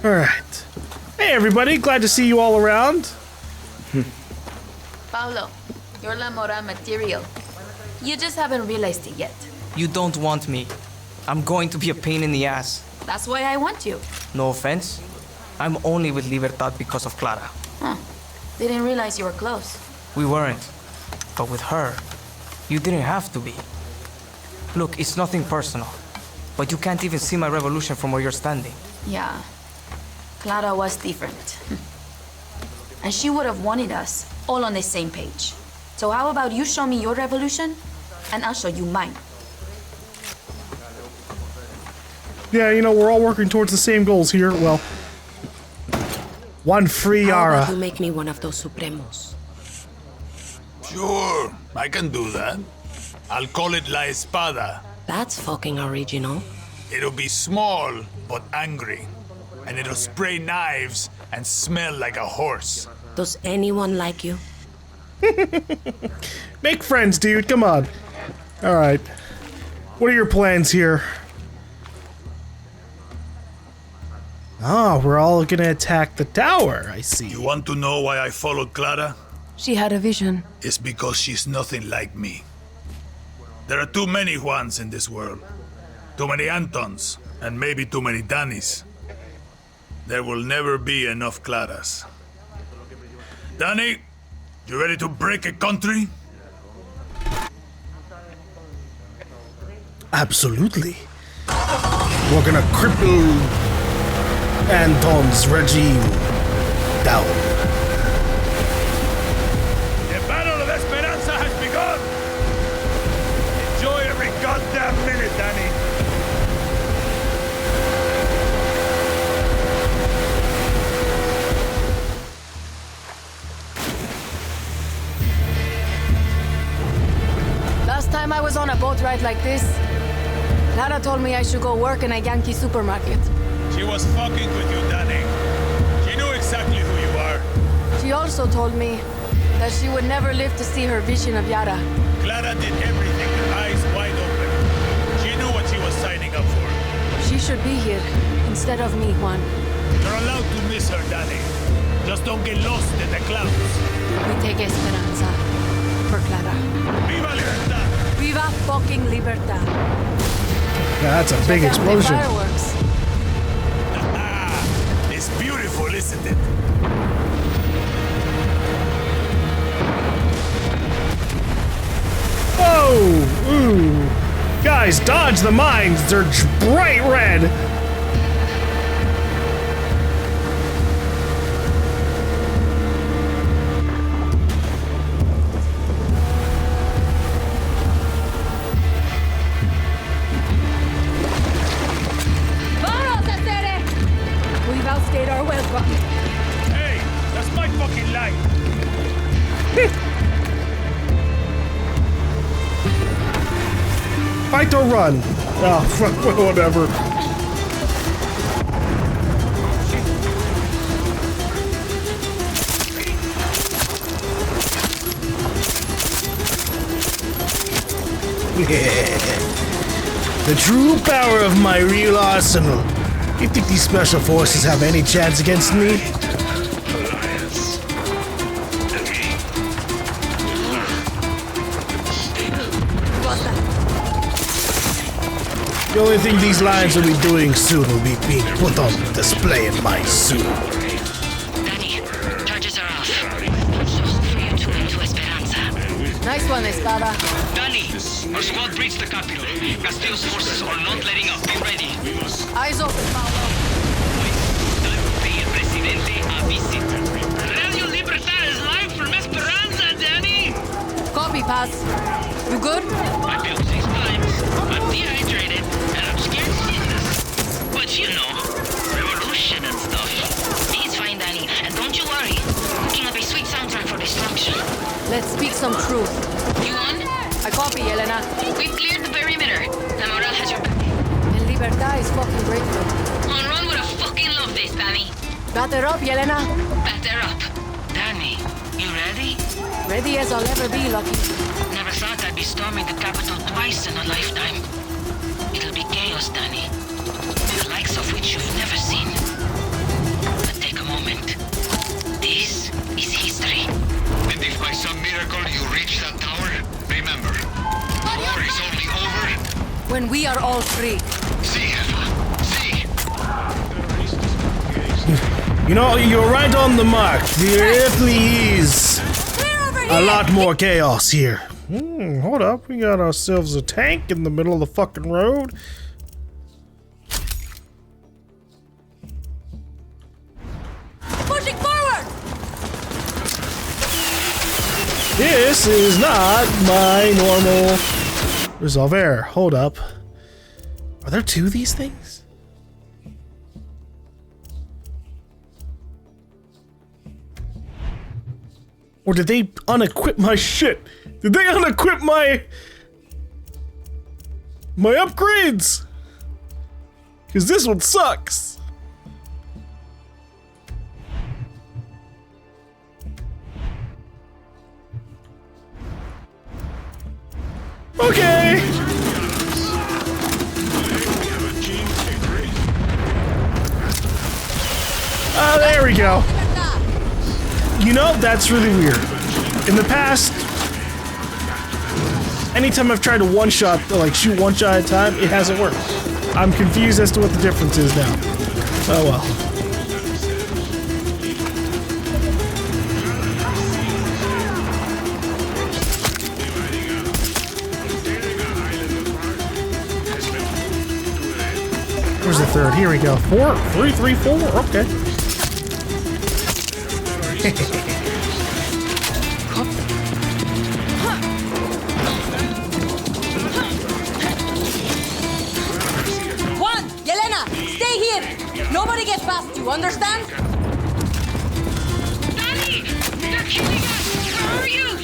Alright. Hey everybody, glad to see you all around. Paulo, you're La Mora material. You just haven't realized it yet. You don't want me. I'm going to be a pain in the ass. That's why I want you. No offense. I'm only with Libertad because of Clara. Huh. Didn't realize you were close. We weren't. But with her, you didn't have to be. Look, it's nothing personal. But you can't even see my revolution from where you're standing. Yeah. Clara was different. And she would have wanted us all on the same page. So how about you show me your revolution, and I'll show you mine. Yeah, you know, we're all working towards the same goals here. Well, one free How Yara. about you make me one of those Supremos? Sure, I can do that. I'll call it La Espada. That's fucking original. It'll be small, but angry. And it'll spray knives and smell like a horse. Does anyone like you? Make friends, dude. Come on. Alright. What are your plans here? Ah, we're all gonna attack the tower, I see. You want to know why I followed Clara? She had a vision. It's because she's nothing like me. There are too many Juans in this world. Too many Antons, and maybe too many Danis. There will never be enough Claras. Danny, you ready to break a country? Absolutely. We're gonna cripple Anton's regime down. The Battle of Esperanza has begun! Enjoy every goddamn minute, Danny! Last time I was on a boat ride like this, Clara told me I should go work in a Yankee supermarket. She was fucking with you, Danny. She knew exactly who you are. She also told me that she would never live to see her vision of Yara. Clara did everything with eyes wide open. She knew what she was signing up for. She should be here instead of me, Juan. You're allowed to miss her, Danny. Just don't get lost in the clouds. We take Esperanza for Clara. Viva Libertad! Viva fucking Libertad. Yeah, that's a big Check out the explosion. fireworks. It's beautiful, isn't it? Oh! Ooh! Guys, dodge the mines! They're bright red! Vamos, hacer! We've outstayed our welcome. Hey, that's my fucking line. Fight or run? Oh, whatever. The true power of my real arsenal. You think these special forces have any chance against me? The only thing these lines will be doing soon will be being put on display in my zoo. Danny, charges are off. For you to into Esperanza. Nice one, Espada. Danny, our squad breached the capital. Castillo's forces are not letting up. Be ready. Eyes open, Paulo. El presidente a visit. Radio Libertad is live from Esperanza, Danny. Copy, pass. You good? I built 6 times. I'm dehydrated and I'm scared shitless. But you know, revolution and stuff. He's fine, Danny. And don't you worry. Cooking up a sweet soundtrack for destruction. Let's speak some truth. You on? I copy, Elena. We've cleared the perimeter. La Moral has your back. And Libertad is fucking grateful. Monron would have fucking loved this, Danny. Batter up, Yelena. Batter up. Danny, you ready? Ready as I'll ever be, Lucky. Never thought I'd be storming the capital twice in a lifetime. It'll be chaos, Danny. The likes of which you've never seen. we are all free. See, see. You know, you're right on the mark. There definitely is a lot more chaos here. Hold up, we got ourselves a tank in the middle of the fucking road. Pushing forward! This is not my normal resolver. Hold up. Are there two of these things? Or did they unequip my shit? Did they unequip my upgrades? Cause this one sucks. Okay. There we go. You know, that's really weird. In the past, anytime I've tried to one-shot, like shoot one shot at a time, it hasn't worked. I'm confused as to what the difference is now. Oh well. Where's the third? Here we go. 4, 3, 3, 4. Okay. Juan, Yelena, stay here. Nobody gets past you, understand? Danny! They're killing us! Where are you?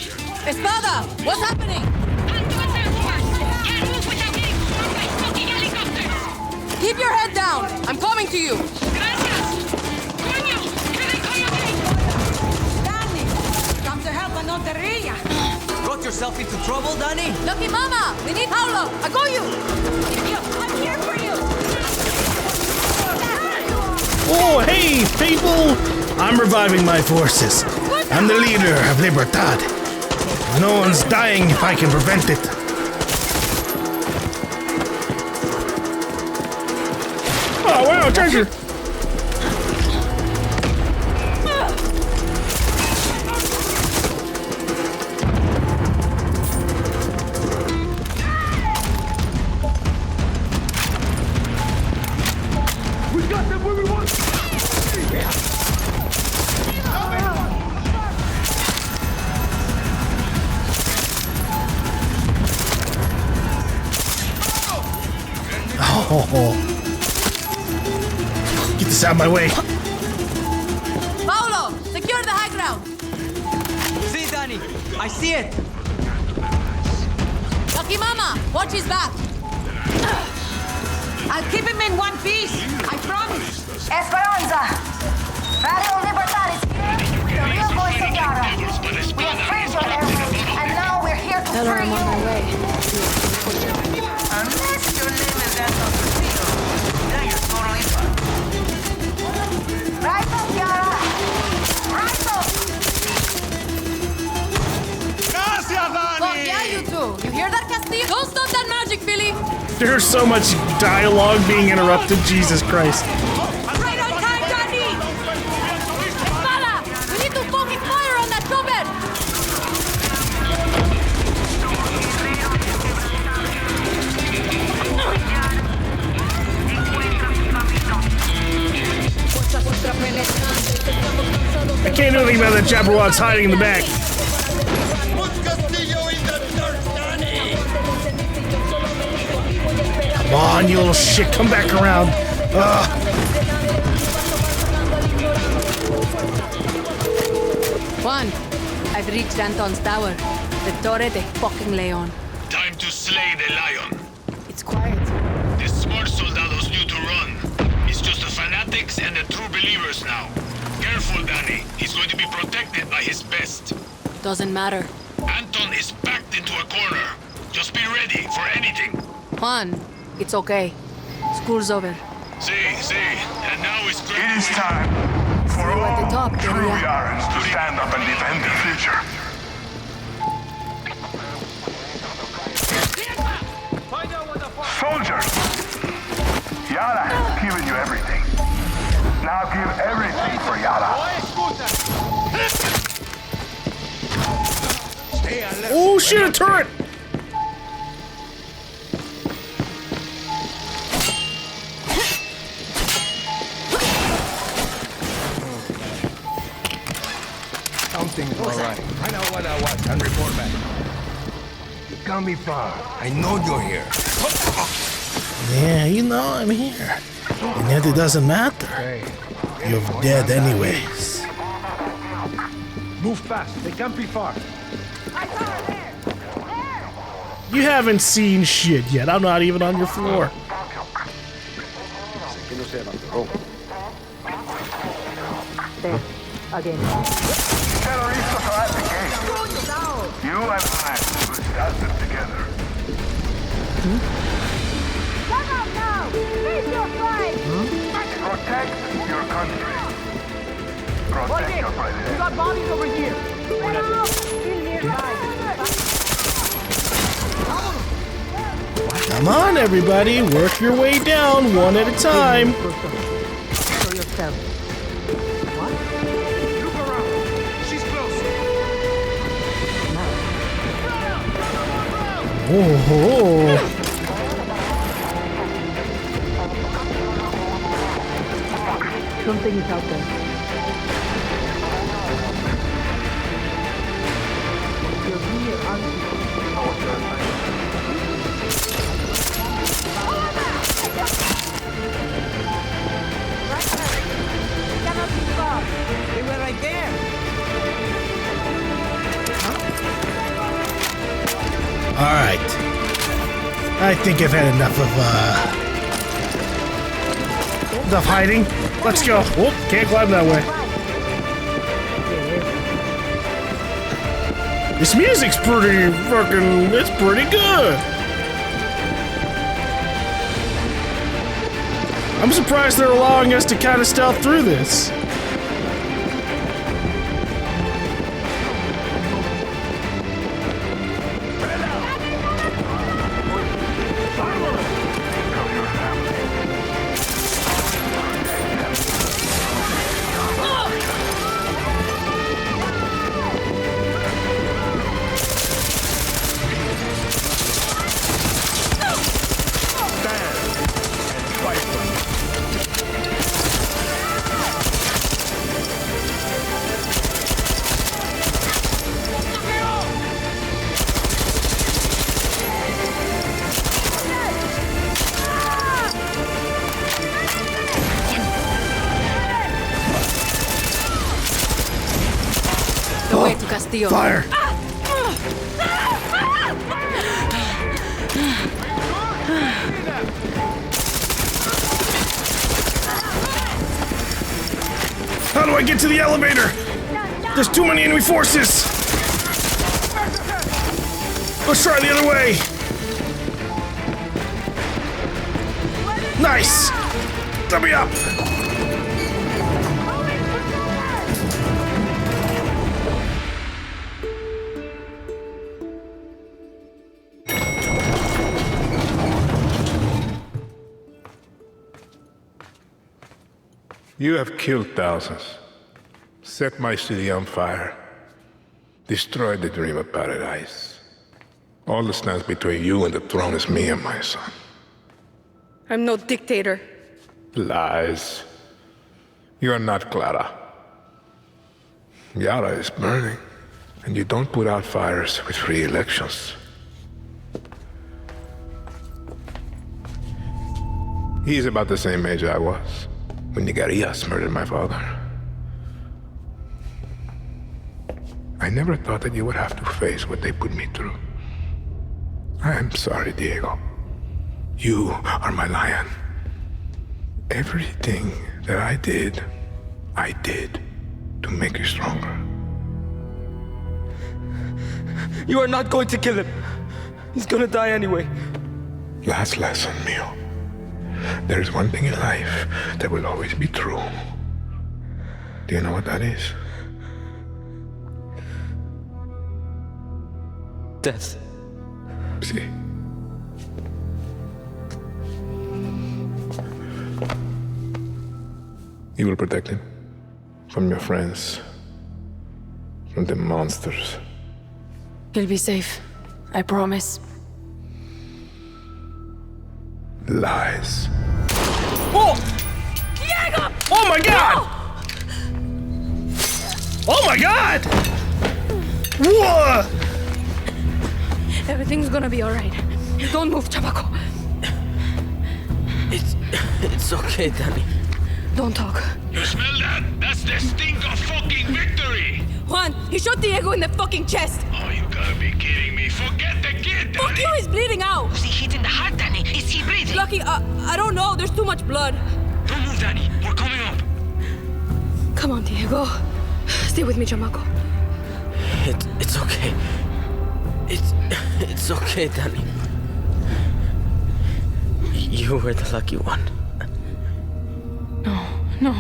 Espada, what's happening? Anton's Air Force! Can't move without getting swarmed by fucking helicopters! Keep your head down. I'm coming to you. Gracias! Coño! Here they come again! Danny, come to help and not the Rilla. Got yourself into trouble, Danny? Lucky Mama, we need Paulo. I got you. I'm here for you. Oh, hey, people! I'm reviving my forces. I'm the leader of Libertad. No one's dying if I can prevent it. Oh, wow, treasure! Oh. Get this out of my way. Paulo, secure the high ground. See, Danny, I see it. Lucky Mama, watch his back. I'll keep him in one piece. I promise. Esperanza! Radio Libertad is here. The real voice of Yaran. We have freed your airways, and now we're here to Tell her free I'm you. on my way. Unless your name is Anton Castillo, then you're totally fucked. Right up, Yara! Right up! Oh, yeah, you two. You hear that, Castillo? Don't stop that magic, Billy. There's so much dialogue being interrupted, Jesus Christ. Right on time, Danny. Espada, we need to focus fire on that cupboard. I can't do anything about that Jabberwock's hiding in the back. Come on, you little shit, come back around. Juan, I've reached Anton's tower. The Torre de fucking Leon. Time to slay the lion. It's quiet. The smart soldados knew to run. It's just the fanatics and the true believers now. Careful, Danny. He's going to be protected by his best. Doesn't matter. Anton is backed into a corner. Just be ready for anything. Juan, it's okay. School's over. See, and now it's great. It is time for you at the all top, true Guerrilla. Yarans to stand up and defend the future. Soldiers! Yara has given you everything. Now give everything for Yara. Oh shit, a turret! Something's alright. I know what I want and report back. You can't be far. I know you're here. Yeah, you know I'm here. And yet it doesn't matter. You're dead anyways. Move fast. They can't be far. You haven't seen shit yet. I'm not even on your floor. Again. Terrorists are at the gate. You and I will discuss this together. Shut up now! Face your flag! Protect your country. Protect your president. We got bodies over here. Still nearby. Come on, everybody. Work your way down one at a time. Show yourself. Look around. She's close. Oh. Something is out there. You're here, aren't you? They were right there. All right. I think I've had enough of hiding. Let's go. Oh, can't climb that way. This music's pretty fucking. It's pretty good. I'm surprised they're allowing us to kind of stealth through this. The way to Castillo. Fire! How do I get to the elevator? There's too many enemy forces! Let's try the other way! Nice! Let me up! You have killed thousands, set my city on fire, destroyed the dream of paradise. All that stands between you and the throne is me and my son. I'm no dictator. Lies. You are not Clara. Yara is burning, and you don't put out fires with free elections. He's about the same age I was when Nigarias murdered my father. I never thought that you would have to face what they put me through. I'm sorry, Diego. You are my lion. Everything that I did to make you stronger. You are not going to kill him. He's gonna die anyway. Last lesson, Mio. There is one thing in life that will always be true. Do you know what that is? Death. See? You will protect him from your friends, from the monsters. He'll be safe. I promise. Lies. Oh! Diego! Oh my god! Oh my god! Whoa! Everything's gonna be alright. Don't move, chamaco. It's okay, Danny. Don't talk. You smell that? That's the stink of fucking victory! Juan, he shot Diego in the fucking chest. Oh, you gotta be kidding me. Forget the kid, Danny! Fuck you, he's bleeding out. Was he hit in the heart, Danny? Is he breathing? Lucky, I don't know. There's too much blood. Don't move, Danny. We're coming up. Come on, Diego. Stay with me, chamaco. It's okay. It's okay, Danny. You were the lucky one. No.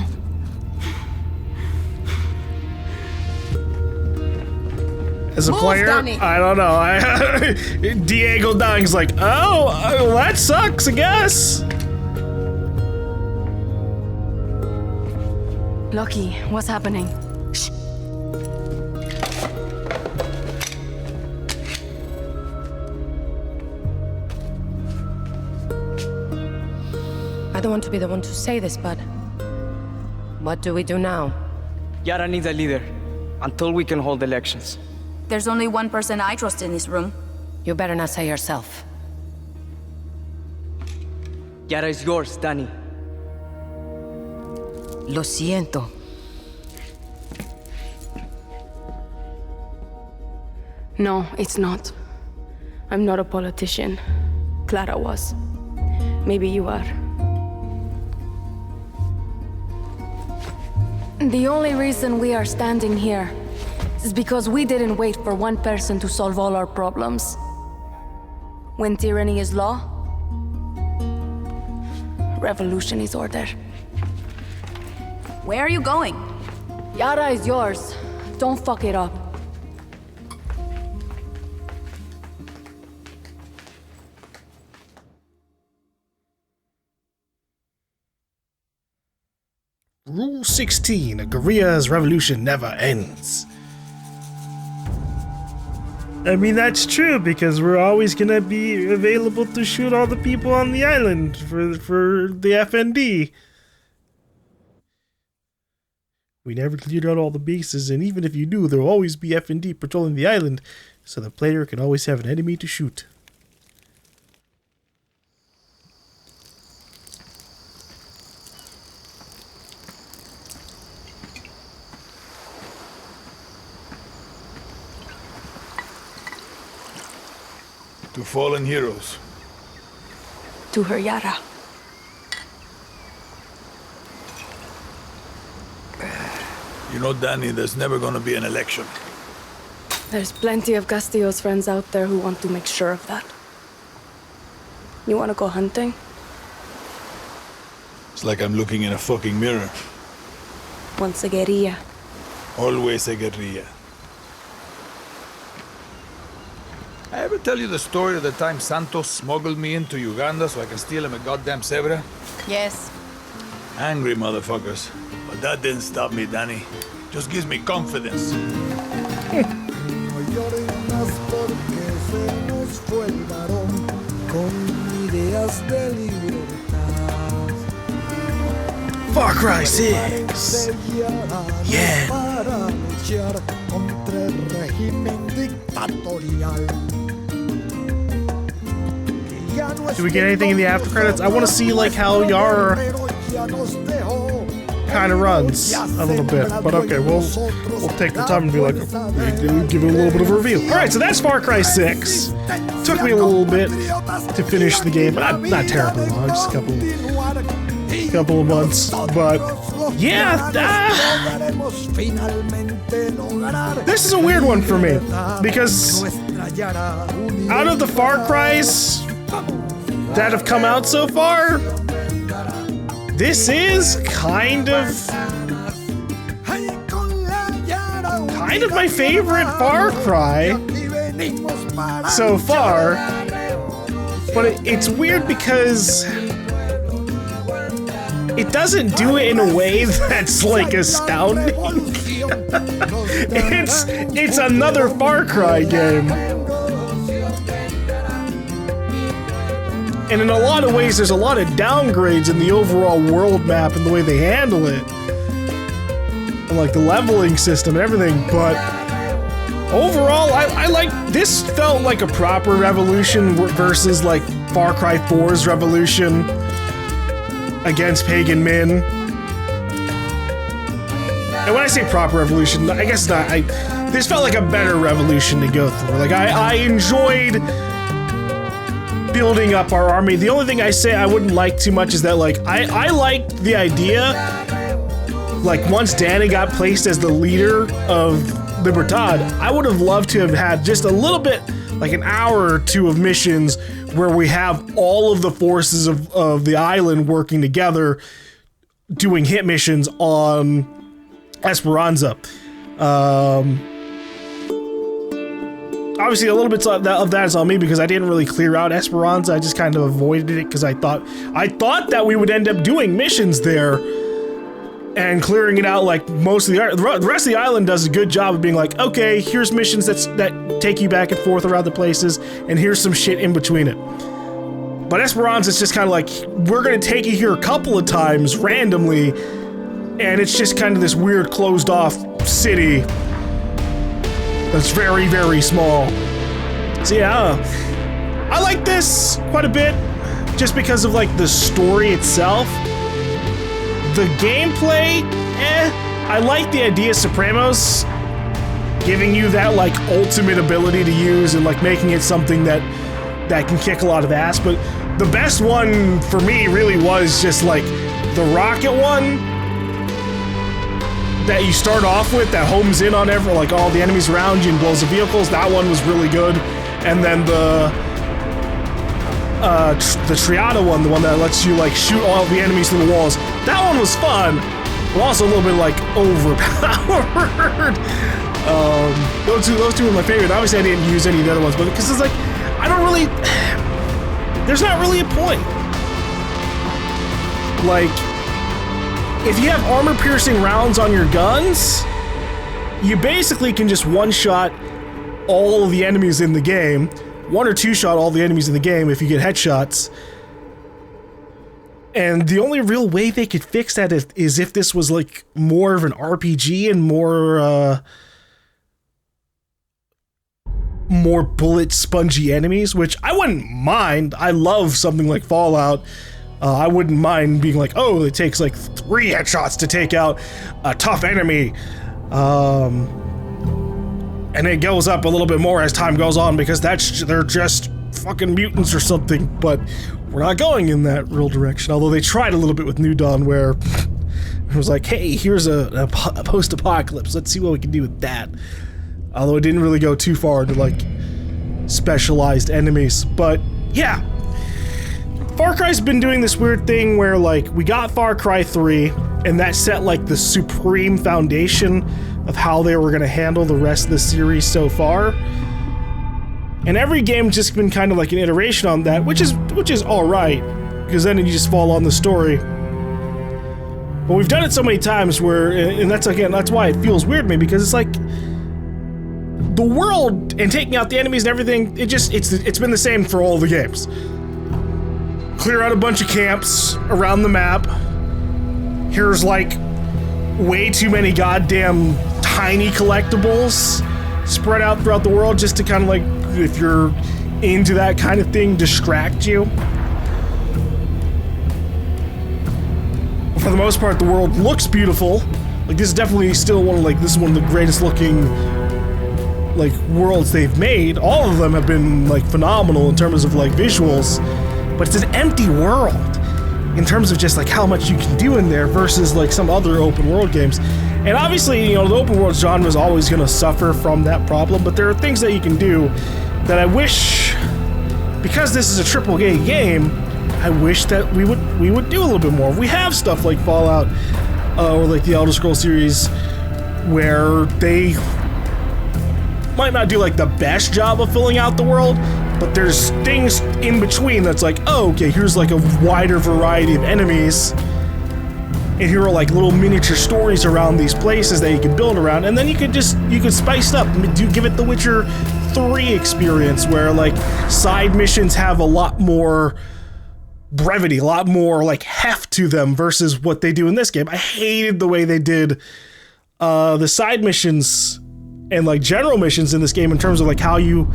As a Move, player, Danny. I don't know. Diego dying's like, oh, well, that sucks, I guess. Lucky, what's happening? I don't want to be the one to say this, but what do we do now? Yaran needs a leader until we can hold elections. There's only one person I trust in this room. You better not say yourself. Yara is yours, Danny. Lo siento. No, it's not. I'm not a politician. Clara was. Maybe you are. The only reason we are standing here is because we didn't wait for one person to solve all our problems. When tyranny is law, revolution is order. Where are you going? Yara is yours. Don't fuck it up. Rule 16, a guerrilla's revolution never ends. I mean, that's true, because we're always gonna be available to shoot all the people on the island for the FND. We never cleared out all the bases, and even if you do, there will always be FND patrolling the island, so the player can always have an enemy to shoot. To fallen heroes. To her, Yara. You know, Danny, there's never gonna be an election. There's plenty of Castillo's friends out there who want to make sure of that. You want to go hunting? It's like I'm looking in a fucking mirror. Once a guerrilla. Always a guerrilla. I ever tell you the story of the time Santos smuggled me into Uganda so I can steal him a goddamn zebra? Yes. Angry motherfuckers. But that didn't stop me, Danny. Just gives me confidence. Far Cry 6! Yeah! Do we get anything in the after credits? I want to see like how Yara kind of runs a little bit, but okay, we'll take the time and be like, give it a little bit of a review. All right, so that's Far Cry 6. Took me a little bit to finish the game, but not terribly long, just a couple of months, but yeah, this is a weird one for me because out of the Far Cries that have come out so far, this is kind of my favorite Far Cry so far, but it's weird because it doesn't do it in a way that's like astounding. It's another Far Cry game. And in a lot of ways, there's a lot of downgrades in the overall world map and the way they handle it. And like the leveling system and everything, but overall, I like, this felt like a proper Revolution versus like Far Cry 4's Revolution against Pagan Min. And when I say proper Revolution, I guess not, this felt like a better Revolution to go through. Like, I enjoyed building up our army. The only thing I say I wouldn't like too much is that, like, I liked the idea, like, once Danny got placed as the leader of Libertad, I would have loved to have had just a little bit, like an hour or two of missions where we have all of the forces of the island working together, doing hit missions on Esperanza. Obviously, a little bit of that is on me because I didn't really clear out Esperanza. I just kind of avoided it because I thought that we would end up doing missions there and clearing it out. Like most of the rest of the island does a good job of being like, okay, here's missions that take you back and forth around the places, and here's some shit in between it. But Esperanza is just kind of like, we're gonna take you here a couple of times randomly, and it's just kind of this weird closed off city that's very, very small. So yeah, I like this quite a bit just because of like the story itself. The gameplay, I like the idea of Supremos giving you that like ultimate ability to use and like making it something that can kick a lot of ass, but the best one for me really was just like the rocket one that you start off with that homes in on like all the enemies around you and blows the vehicles. That one was really good. And then the Triada one, the one that lets you like shoot all the enemies through the walls, that one was fun, but also a little bit like overpowered. Those two were my favorite. Obviously I didn't use any of the other ones, but because it's like, there's not really a point. Like, if you have armor-piercing rounds on your guns, you basically can just one-shot all of the enemies in the game. One or two-shot all the enemies in the game if you get headshots. And the only real way they could fix that is if this was, like, more of an RPG and more bullet-spongy enemies, which I wouldn't mind. I love something like Fallout. I wouldn't mind being like, oh, it takes like 3 headshots to take out a tough enemy. And it goes up a little bit more as time goes on because they're just fucking mutants or something, but we're not going in that real direction. Although they tried a little bit with New Dawn where it was like, hey, here's a post-apocalypse. Let's see what we can do with that. Although it didn't really go too far into like specialized enemies. But yeah. Far Cry's been doing this weird thing where, like, we got Far Cry 3, and that set, like, the supreme foundation of how they were going to handle the rest of the series so far. And every game's just been kind of like an iteration on that, which is alright, because then you just fall on the story. But we've done it so many times where, and that's why it feels weird to me, because it's like, the world, and taking out the enemies and everything, it's been the same for all the games. Clear out a bunch of camps around the map. Here's like way too many goddamn tiny collectibles spread out throughout the world just to kind of like, if you're into that kind of thing, distract you. For the most part, the world looks beautiful. Like, this is definitely still one of the greatest looking like worlds they've made. All of them have been like phenomenal in terms of like visuals. But it's an empty world in terms of just like how much you can do in there versus like some other open world games. And obviously, you know, the open world genre is always going to suffer from that problem, but there are things that you can do that I wish, because this is a AAA game, I wish that we would do a little bit more. We have stuff like Fallout or like the Elder Scrolls series where they might not do like the best job of filling out the world, but there's things in between that's like, oh, okay, here's like a wider variety of enemies And here are like little miniature stories around these places that you can build around, and then you could spice it up, give it the Witcher 3 experience where like side missions have a lot more brevity, a lot more like heft to them versus what they do in this game. I hated the way they did the side missions and like general missions in this game in terms of like how you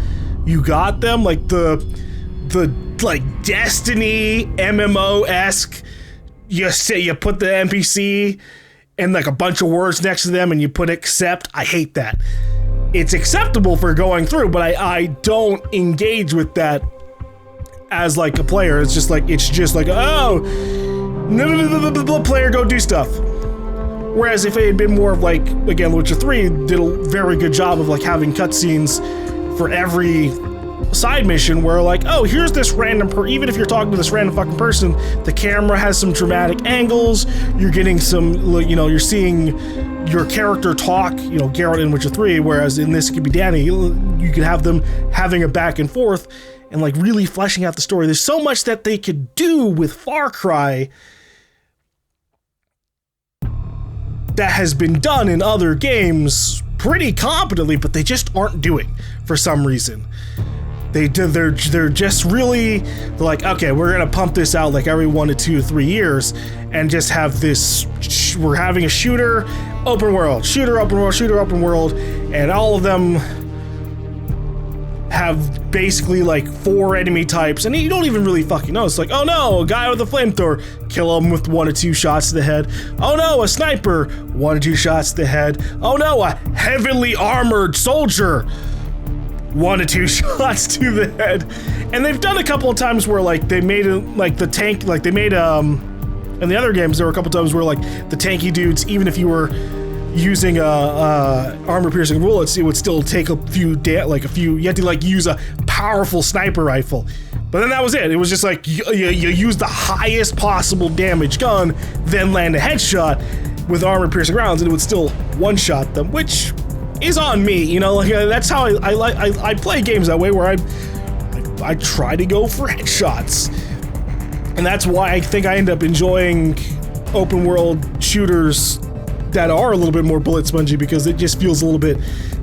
got them, like the like Destiny MMO-esque. You put the NPC and like a bunch of words next to them and you put accept. I hate that. It's acceptable for going through, but I don't engage with that as like a player. It's just like, oh, no, player, go do stuff. Whereas if it had been more of like, again, Witcher 3 did a very good job of like having cutscenes for every side mission where like, oh, here's this random even if you're talking to this random fucking person, the camera has some dramatic angles, you're getting some, you know, you're seeing your character talk, you know, Geralt in Witcher 3, whereas in this could be Danny, you could have them having a back and forth and like really fleshing out the story. There's so much that they could do with Far Cry that has been done in other games pretty competently, but they just aren't doing for some reason. They're just really, they're like, okay, we're gonna pump this out like every 1 to 2 or 3 years and just have this, we're having a shooter, open world, shooter, open world, shooter, open world, and all of them have basically like 4 enemy types, and you don't even really fucking know. It's like, oh no, a guy with a flamethrower, kill him with 1 or 2 shots to the head. Oh no, a sniper, 1 or 2 shots to the head. Oh no, a heavily armored soldier, 1 or 2 shots to the head. And they've done a couple of times where like they made like the tank, like they made in the other games there were a couple of times where like the tanky dudes, even if you were using armor piercing bullets, it would still take a few you had to like use a powerful sniper rifle. But then that was it. It was just like you use the highest possible damage gun, then land a headshot with armor piercing rounds, and it would still one-shot them, which is on me, you know. Like that's how I play games that way, where I try to go for headshots, and that's why I think I end up enjoying open world shooters that are a little bit more bullet spongy, because it just feels a little bit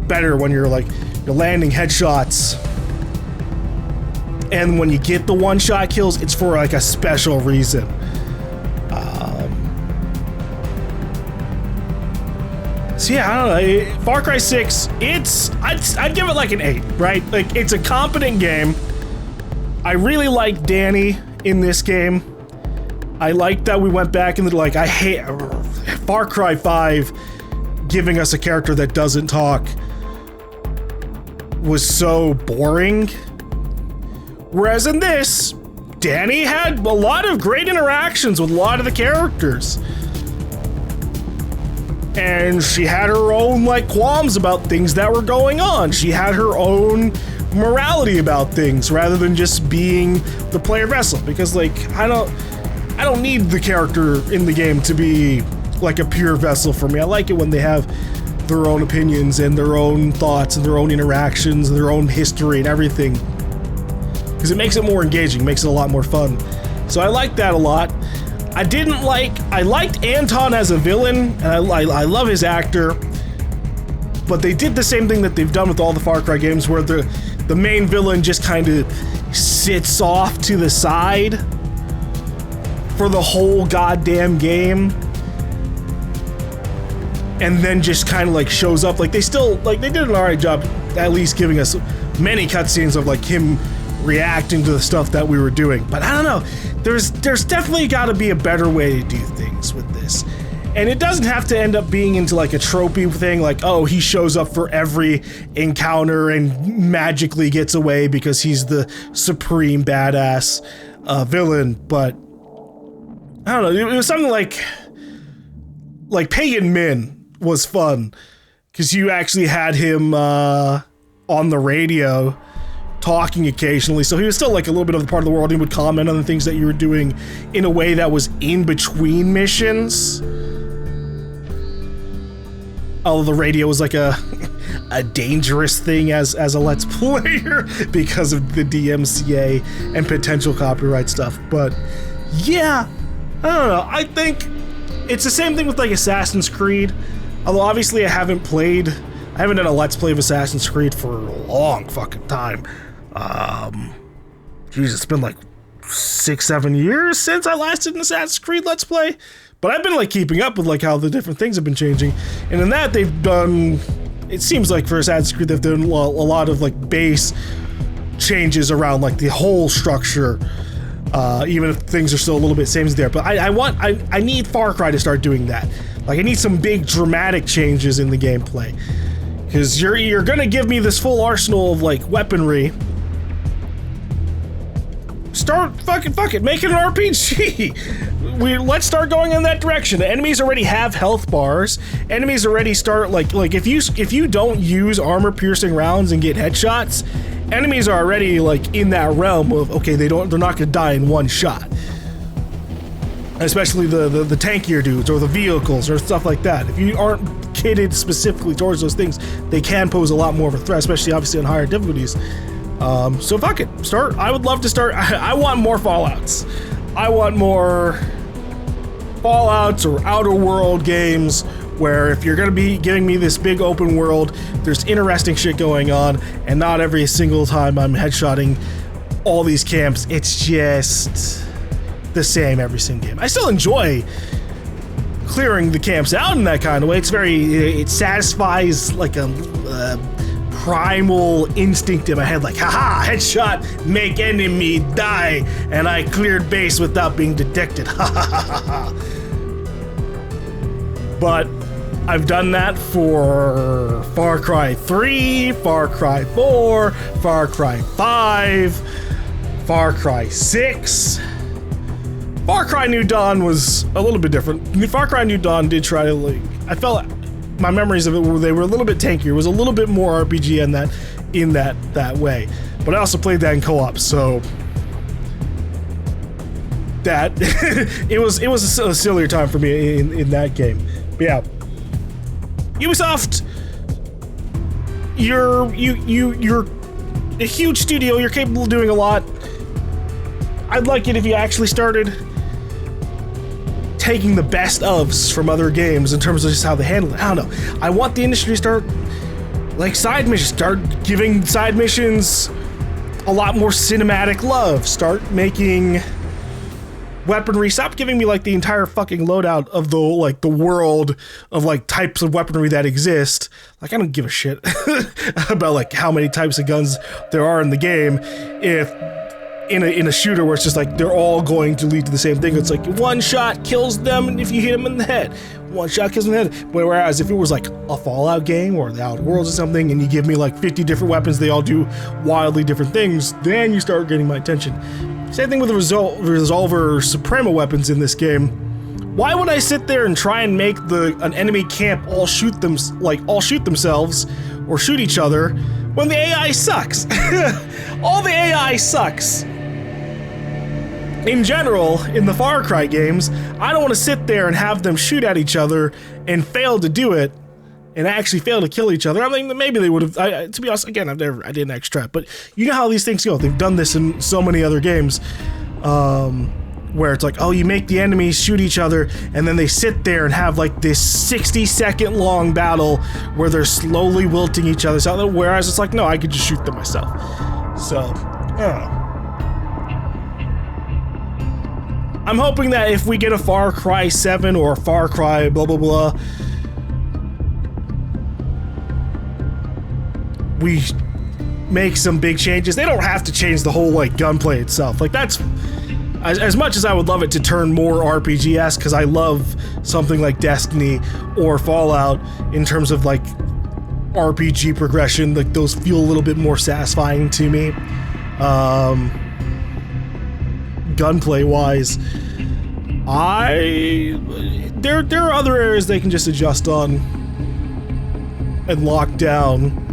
better when you're landing headshots, and when you get the one-shot kills, it's for like a special reason. So yeah, I don't know. Far Cry 6, I'd give it like an 8, right? Like, it's a competent game. I really like Danny in this game. I like that we went back and like, I hate Far Cry 5 giving us a character that doesn't talk was so boring. Whereas in this, Danny had a lot of great interactions with a lot of the characters. And she had her own like qualms about things that were going on. She had her own morality about things rather than just being the player vessel. Because like I don't need the character in the game to be like a pure vessel for me. I like it when they have their own opinions and their own thoughts and their own interactions and their own history and everything. Because it makes it more engaging, makes it a lot more fun. So I like that a lot. I liked Anton as a villain, and I love his actor, but they did the same thing that they've done with all the Far Cry games, where the main villain just kind of sits off to the side for the whole goddamn game, and then just kind of like shows up. Like they did an alright job at least giving us many cutscenes of like him reacting to the stuff that we were doing. But I don't know, there's definitely got to be a better way to do things with this. And it doesn't have to end up being into like a tropey thing, like, oh, he shows up for every encounter and magically gets away because he's the supreme badass villain. But I don't know, it was something like Pagan Min was fun, because you actually had him on the radio talking occasionally, so he was still like a little bit of a part of the world. He would comment on the things that you were doing in a way that was in between missions. Although the radio was like a dangerous thing as a Let's Player because of the DMCA and potential copyright stuff. But yeah, I don't know. I think it's the same thing with like Assassin's Creed. Although obviously I haven't done a Let's Play of Assassin's Creed for a long fucking time. Geez, it's been like 6-7 years since I last did an Assassin's Creed Let's Play. But I've been like keeping up with like how the different things have been changing. And in that they've done, it seems like for Assassin's Creed they've done a lot of like base changes around like the whole structure. Even if things are still a little bit same as there. But I need Far Cry to start doing that. Like, I need some big dramatic changes in the gameplay. Because you're gonna give me this full arsenal of, like, weaponry. Start fuck it, make it an RPG! Let's start going in that direction. The enemies already have health bars. Enemies already start, like if you don't use armor-piercing rounds and get headshots, enemies are already, like, in that realm of, okay, they're not gonna die in one shot. Especially the tankier dudes or the vehicles or stuff like that. If you aren't kitted specifically towards those things, they can pose a lot more of a threat, especially obviously on higher difficulties. So fuck it, start. I would love to start. I want more Fallouts. I want more Fallouts or Outer World games where if you're gonna be giving me this big open world, there's interesting shit going on, and not every single time I'm headshotting all these camps, it's just the same every single game. I still enjoy clearing the camps out in that kind of way. It satisfies like a primal instinct in my head, like, haha, headshot, make enemy die, and I cleared base without being detected. But I've done that for Far Cry 3, Far Cry 4, Far Cry 5, Far Cry 6. Far Cry New Dawn was a little bit different. Far Cry New Dawn did try to, like, I felt my memories of it were they were a little bit tankier. It was a little bit more RPG in that way. But I also played that in co-op, so that it was a sillier time for me in that game. But yeah, Ubisoft, you're a huge studio. You're capable of doing a lot. I'd like it if you actually started taking the best ofs from other games in terms of just how they handle it. I don't know. I want the industry to start, like, side missions. Start giving side missions a lot more cinematic love. Start making weaponry. Stop giving me, like, the entire fucking loadout of the world of, like, types of weaponry that exist. Like, I don't give a shit about, like, how many types of guns there are in the game if in a shooter where it's just like they're all going to lead to the same thing. It's like one shot kills them if you hit them in the head. One shot kills them in the head. Whereas if it was like a Fallout game or the Outer Worlds or something and you give me like 50 different weapons, they all do wildly different things, then you start getting my attention. Same thing with the Resolver Suprema weapons in this game. Why would I sit there and try and make an enemy camp all shoot themselves or shoot each other when the AI sucks? All the AI sucks. In general, in the Far Cry games, I don't want to sit there and have them shoot at each other and fail to do it, and actually fail to kill each other. I mean, maybe they would have. To be honest, again, I didn't actually try, but you know how these things go. They've done this in so many other games, where it's like, oh, you make the enemies shoot each other, and then they sit there and have like this 60-second long battle where they're slowly wilting each other out. Whereas it's like, no, I could just shoot them myself. So, I don't know. I'm hoping that if we get a Far Cry 7 or a Far Cry blah blah blah, we make some big changes. They don't have to change the whole like gunplay itself. Like that's as much as I would love it to turn more RPG-esque, because I love something like Destiny or Fallout in terms of like RPG progression. Like those feel a little bit more satisfying to me. Gunplay wise, there are other areas they can just adjust on and lock down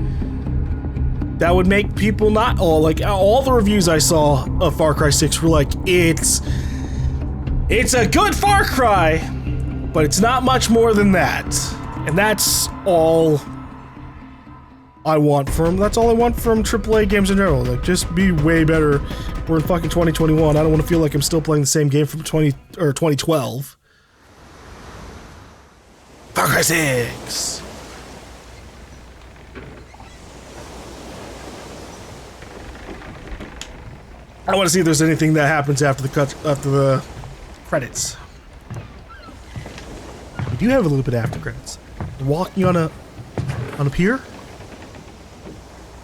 that would make people not all the reviews I saw of Far Cry 6 were like, it's a good Far Cry, but it's not much more than that. And that's all I want from AAA games in general. Like, just be way better. We're in fucking 2021. I don't want to feel like I'm still playing the same game from 2012. Far Cry 6. I want to see if there's anything that happens after the credits. We do have a little bit after credits. Walking on a pier.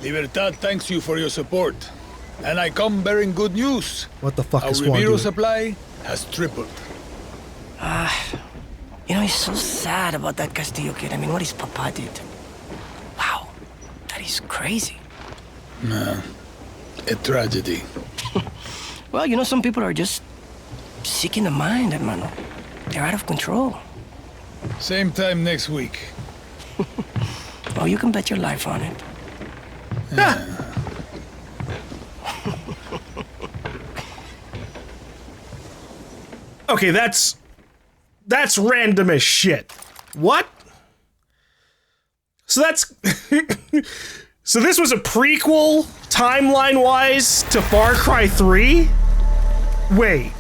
Libertad thanks you for your support, and I come bearing good news. What the fuck Our is Swan Rivero doing? supply has tripled. You know, it's so sad about that Castillo kid. I mean, what his papa did. Wow, that is crazy. A tragedy. Well, you know, some people are just sick in the mind, hermano. They're out of control. Same time next week. Oh, you can bet your life on it. Okay, that's random as shit. What? So that's so this was a prequel timeline-wise to Far Cry 3? Wait.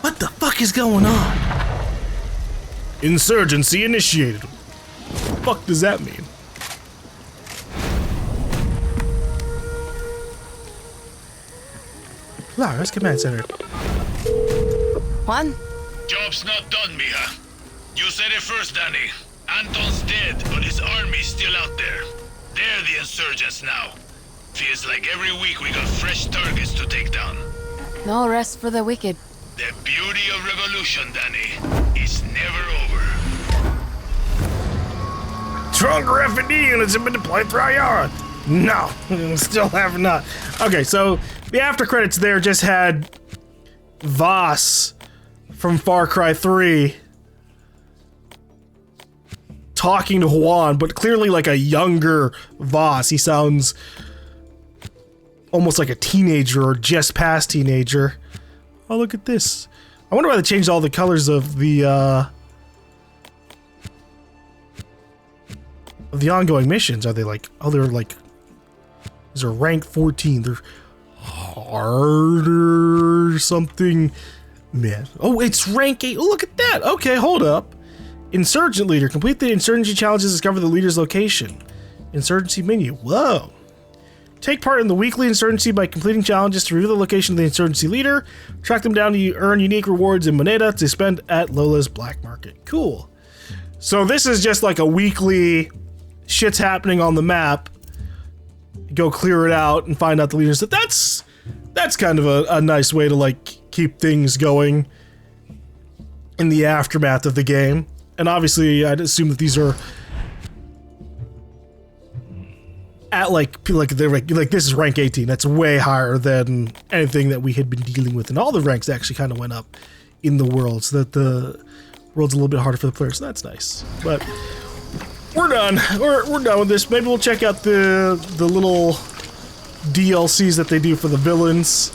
What the fuck is going on? Insurgency initiated. What the fuck does that mean? Lara's command center. Juan? Job's not done, mija. You said it first, Danny. Anton's dead, but his army's still out there. They're the insurgents now. Feels like every week we got fresh targets to take down. No rest for the wicked. The beauty of revolution, Danny, is never over. Stronger F&D units have been deployed throughout Yaran. No, still have not. Okay, so the after credits there just had Voss from Far Cry 3 talking to Juan, but clearly like a younger Voss. He sounds almost like a teenager or just past teenager. Oh, look at this. I wonder why they changed all the colors of the ongoing missions. Are they like, oh, they're like, these are rank 14. They're harder or something. Man. Oh, it's rank 8. Oh, look at that. Okay, hold up. Insurgent leader. Complete the insurgency challenges, discover the leader's location. Insurgency menu. Whoa. Take part in the weekly insurgency by completing challenges to reveal the location of the insurgency leader. Track them down to earn unique rewards in moneda to spend at Lola's black market. Cool. So this is just like a weekly shit's happening on the map. Go clear it out and find out the leaders. That's kind of a nice way to like keep things going in the aftermath of the game. And obviously I'd assume that these are at like they're like this is rank 18. That's way higher than anything that we had been dealing with, and all the ranks actually kind of went up in the world, so that the world's a little bit harder for the players. So that's nice. But we're done. We're done with this. Maybe we'll check out the little DLCs that they do for the villains.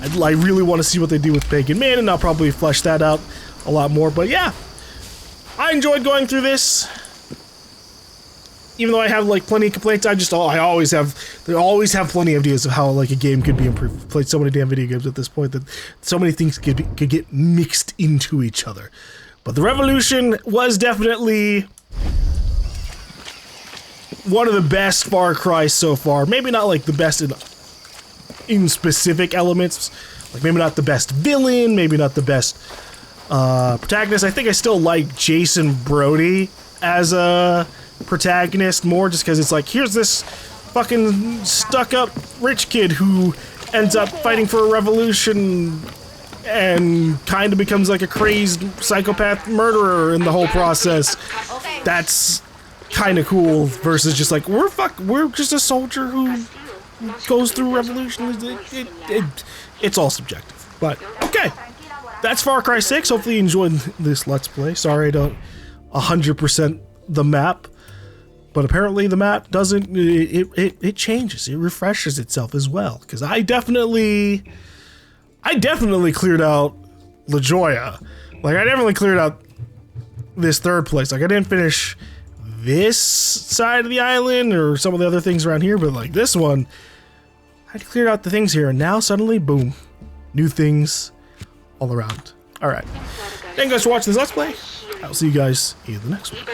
I really want to see what they do with Pagan Man, and I'll probably flesh that out a lot more. But yeah, I enjoyed going through this. Even though I have like plenty of complaints, I always have plenty of ideas of how like a game could be improved. I've played so many damn video games at this point that so many things could get mixed into each other. But the Revolution was definitely one of the best Far Cry so far. Maybe not like the best in specific elements. Like maybe not the best villain, maybe not the best protagonist. I think I still like Jason Brody as a protagonist more, just because it's like, here's this fucking stuck-up rich kid who ends up fighting for a revolution and kind of becomes like a crazed psychopath murderer in the whole process. That's kind of cool versus just like, we're just a soldier who goes through revolution. It's all subjective, but okay. That's Far Cry 6. Hopefully you enjoyed this Let's Play. Sorry I don't 100% the map, but apparently the map doesn't, it changes, it refreshes itself as well, because I definitely cleared out La Jolla. Like I definitely cleared out this third place. Like I didn't finish this side of the island or some of the other things around here, but like this one, I cleared out the things here, and now suddenly, boom, new things all around. All right. Thank you guys for watching this Let's Play. I'll see you guys in the next one.